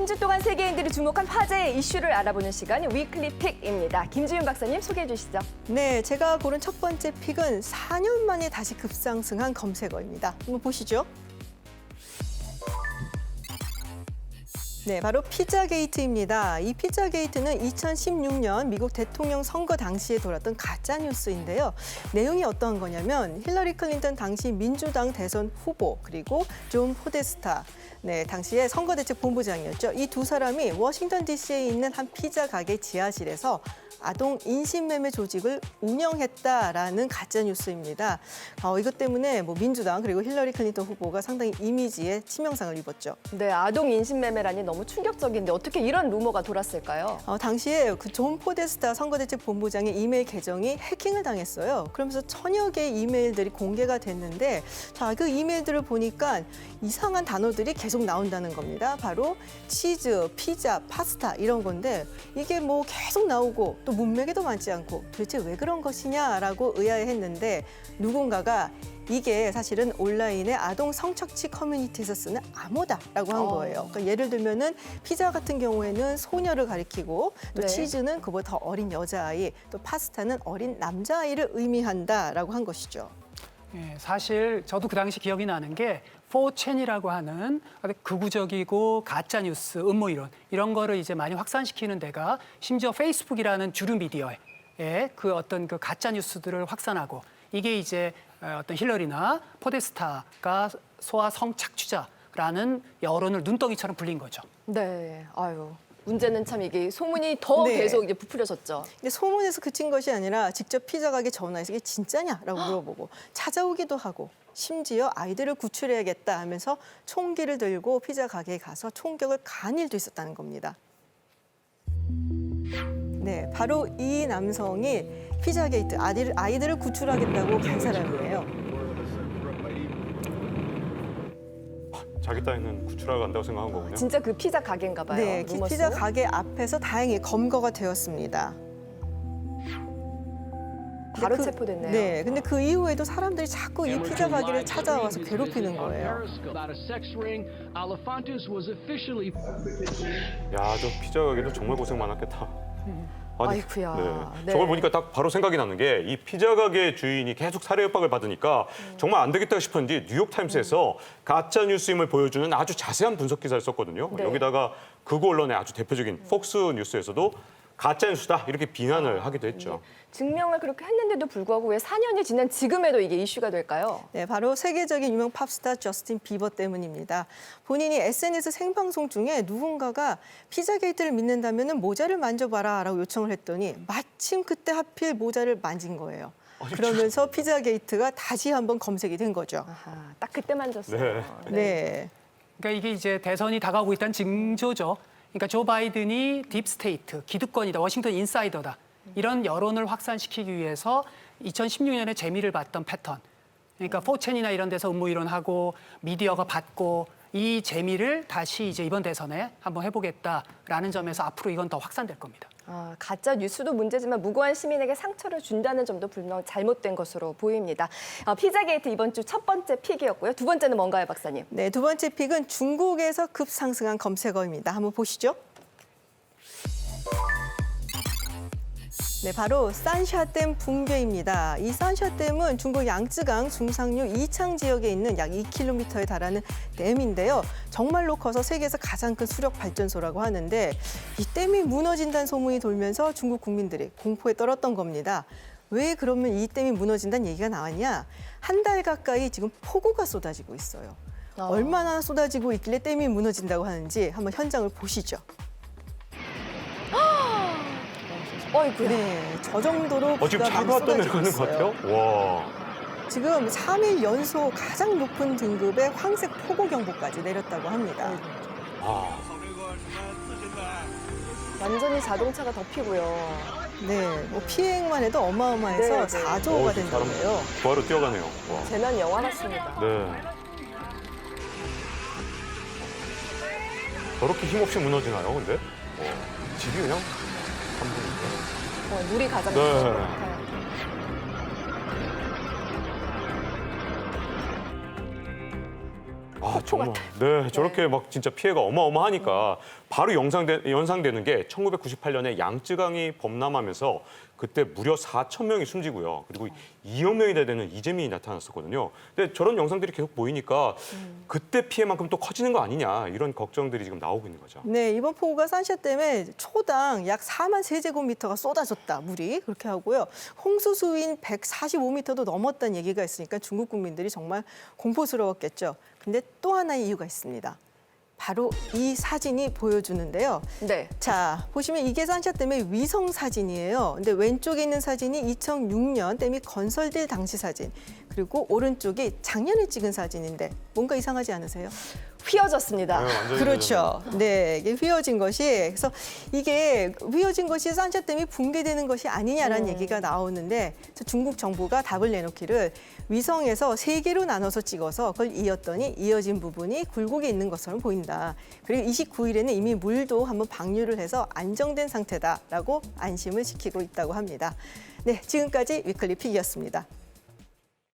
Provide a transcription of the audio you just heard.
한 주 동안 세계인들이 주목한 화제의 이슈를 알아보는 시간 위클리 픽입니다. 김지윤 박사님 소개해 주시죠. 네, 제가 고른 첫 번째 픽은 4년 만에 다시 급상승한 검색어입니다. 한번 보시죠. 네, 바로 피자게이트입니다. 이 피자게이트는 2016년 미국 대통령 선거 당시에 돌았던 가짜 뉴스인데요. 내용이 어떤 거냐면 힐러리 클린턴 당시 민주당 대선 후보 그리고 존 포데스타, 네, 당시에 선거대책본부장이었죠. 이 두 사람이 워싱턴 DC에 있는 한 피자 가게 지하실에서 아동 인신매매 조직을 운영했다라는 가짜 뉴스입니다. 이것 때문에 민주당 그리고 힐러리 클린턴 후보가 상당히 이미지에 치명상을 입었죠. 네, 아동 인신매매라니 너무 충격적인데 어떻게 이런 루머가 돌았을까요? 당시에 그 존 포데스타 선거대책본부장의 이메일 계정이 해킹을 당했어요. 그러면서 천여 개의 이메일들이 공개가 됐는데, 그 이메일들을 보니까 이상한 단어들이 계속 나온다는 겁니다. 바로 치즈, 피자, 파스타 이런 건데 이게 계속 나오고 또 문맥에도 많지 않고 도대체 왜 그런 것이냐라고 의아해했는데 누군가가 이게 사실은 온라인의 아동 성착취 커뮤니티에서 쓰는 암호다라고 한 거예요. 그러니까 예를 들면은 피자 같은 경우에는 소녀를 가리키고 또 네. 치즈는 그보다 더 어린 여자아이, 또 파스타는 어린 남자아이를 의미한다라고 한 것이죠. 예, 사실 저도 그 당시 기억이 나는 게 4chan이라고 하는 아주 극우적이고 가짜 뉴스, 음모 이런 거를 이제 많이 확산시키는 데가 심지어 페이스북이라는 주류 미디어에 그 어떤 그 가짜 뉴스들을 확산하고 이게 이제 어떤 힐러리나 포데스타가 소아 성착취자라는 여론을 눈덩이처럼 불린 거죠. 네, 아유. 문제는 참 이게 소문이 더 네. 계속 이제 부풀려졌죠. 근데 소문에서 그친 것이 아니라 직접 피자 가게 전화해서 이게 진짜냐라고 물어보고 찾아오기도 하고 심지어 아이들을 구출해야겠다 하면서 총기를 들고 피자 가게에 가서 총격을 가한 일도 있었다는 겁니다. 네, 바로 이 남성이 피자게이트 아이들을 구출하겠다고 간 사람이에요. 자기 딸은 구출하러 간다고 생각한 거군요. 진짜 그 피자 가게인가 봐요. 네, 루머스. 피자 가게 앞에서 다행히 검거가 되었습니다. 바로 근데 체포됐네요. 네, 근데 그 이후에도 사람들이 자꾸 이 피자 가게를 찾아와서 괴롭히는 거예요. 야, 저 피자 가게도 정말 고생 많았겠다. 아이쿠야. 네. 저걸 보니까 딱 바로 생각이 나는 게 이 피자 가게 주인이 계속 살해 협박을 받으니까 정말 안 되겠다 싶은지 뉴욕타임스에서 가짜 뉴스임을 보여주는 아주 자세한 분석 기사를 썼거든요. 네. 여기다가 극우 언론의 아주 대표적인 폭스 뉴스에서도 가짜 뉴스다 이렇게 비난을 하기도 했죠. 증명을 그렇게 했는데도 불구하고 왜 4년이 지난 지금에도 이게 이슈가 될까요? 네, 바로 세계적인 유명 팝스타 저스틴 비버 때문입니다. 본인이 SNS 생방송 중에 누군가가 피자게이트를 믿는다면 모자를 만져봐라라고 요청을 했더니 마침 그때 하필 모자를 만진 거예요. 그러면서 피자게이트가 다시 한번 검색이 된 거죠. 아하, 딱 그때 만졌어요. 네. 네. 그러니까 이게 이제 대선이 다가오고 있다는 징조죠. 그러니까 조 바이든이 딥스테이트, 기득권이다, 워싱턴 인사이더다. 이런 여론을 확산시키기 위해서 2016년에 재미를 봤던 패턴. 그러니까 4chan이나 이런 데서 음모 이론하고 미디어가 받고 이 재미를 다시 이제 이번 대선에 한번 해보겠다라는 점에서 앞으로 이건 더 확산될 겁니다. 가짜 뉴스도 문제지만 무고한 시민에게 상처를 준다는 점도 분명 잘못된 것으로 보입니다. 피자게이트 이번 주 첫 번째 픽이었고요. 두 번째는 뭔가요, 박사님? 네, 두 번째 픽은 중국에서 급상승한 검색어입니다. 한번 보시죠. 네, 바로 산샤댐 붕괴입니다. 이 산샤댐은 중국 양쯔강 중상류 이창 지역에 있는 약 2km에 달하는 댐인데요. 정말로 커서 세계에서 가장 큰 수력 발전소라고 하는데 이 댐이 무너진다는 소문이 돌면서 중국 국민들이 공포에 떨었던 겁니다. 왜 그러면 이 댐이 무너진다는 얘기가 나왔냐? 한 달 가까이 지금 폭우가 쏟아지고 있어요. 얼마나 쏟아지고 있길래 댐이 무너진다고 하는지 한번 현장을 보시죠. 어이구야. 네, 저 정도로 지금 비가 차가 또 쏟아지고 내려가는 것 있어요. 같아요. 와. 지금 3일 연속 가장 높은 등급의 황색 폭우 경보까지 내렸다고 합니다. 아, 완전히 자동차가 덮이고요. 네, 피해액만 해도 어마어마해서 네, 네. 4조가 된다고 사람 해요. 구하러 뛰어가네요. 와. 재난 영화 같습니다. 네. 저렇게 힘없이 무너지나요, 근데? 집이 그냥 한 분인데. 물이 가장 네. 무서운 것 같아요. 아, 정말. 네, 저렇게 막 진짜 피해가 어마어마하니까 바로 연상되는 게 1998년에 양쯔강이 범람하면서 그때 무려 4천 명이 숨지고요. 그리고 2억 명이 되는 이재민이 나타났었거든요. 근데 저런 영상들이 계속 보이니까 그때 피해만큼 또 커지는 거 아니냐 이런 걱정들이 지금 나오고 있는 거죠. 네, 이번 폭우가 산샤 때문에 초당 약 4만 세제곱미터가 쏟아졌다, 물이. 그렇게 하고요. 홍수 수위인 145m도 넘었다는 얘기가 있으니까 중국 국민들이 정말 공포스러웠겠죠. 근데 또 하나의 이유가 있습니다. 바로 이 사진이 보여주는데요. 네. 자, 보시면 이게 산샤댐의 위성 사진이에요. 근데 왼쪽에 있는 사진이 2006년 댐이 건설될 당시 사진. 그리고 오른쪽이 작년에 찍은 사진인데 뭔가 이상하지 않으세요? 휘어졌습니다. 네, 완전히 그렇죠. 네, 이게 휘어진 것이 그래서 이게 휘어진 것이 산샤댐이 붕괴되는 것이 아니냐라는 얘기가 나오는데 중국 정부가 답을 내놓기를 위성에서 3개로 나눠서 찍어서 그걸 이었더니 이어진 부분이 굴곡이 있는 것처럼 보인다. 그리고 29일에는 이미 물도 한번 방류를 해서 안정된 상태다라고 안심을 시키고 있다고 합니다. 네, 지금까지 위클리 픽이었습니다.